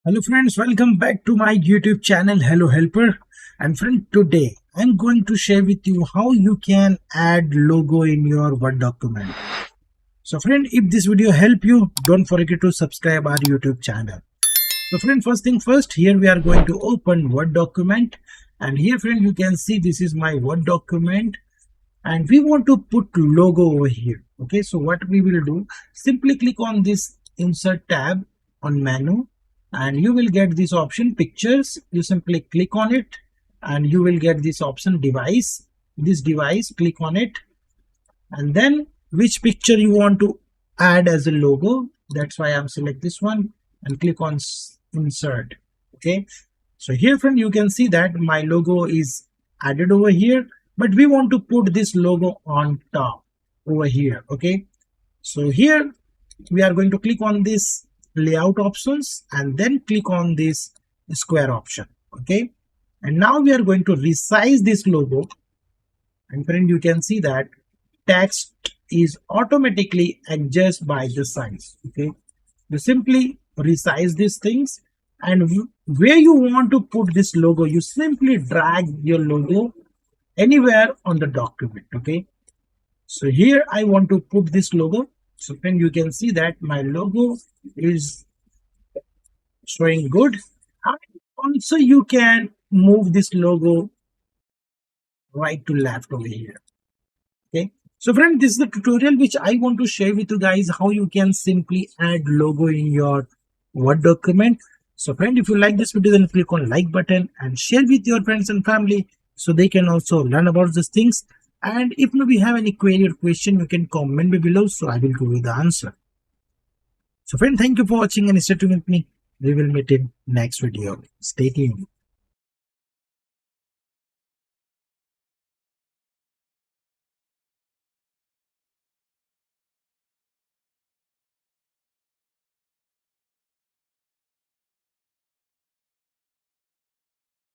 Hello friends, welcome back to my YouTube channel Hello Helper. And friend, today I'm going to share with you how you can add logo in your Word document. So friend, if this video help you, don't forget to subscribe our YouTube channel. So friend, first thing first, here we are going to open Word document, and here friend you can see this is my Word document and we want to put logo over here. Okay, so what we will do, simply click on this insert tab on menu and you will get this option pictures. You simply click on it and you will get this option device. This device, click on it, and then which picture you want to add as a logo. That's why I'm select this one and click on insert. Okay, so here friend you can see that my logo is added over here, but we want to put this logo on top over here. Okay, so here we are going to click on this layout options and then click on this square option. Okay, and now we are going to resize this logo, and friend you can see that text is automatically adjusted by the size. Okay, you simply resize these things, and where you want to put this logo, you simply drag your logo anywhere on the document. Okay, so here I want to put this logo. So then you can see that my logo is showing good. And also you can move this logo right to left over here. Okay, so friend, this is the tutorial which I want to share with you guys, how you can simply add logo in your Word document. So friend, if you like this video, then click on like button and share with your friends and family so they can also learn about these things. And if you have any query or question, you can comment me below, so I will give you the answer. So friend, thank you for watching and stay tuned with me. We will meet in next video. Stay tuned.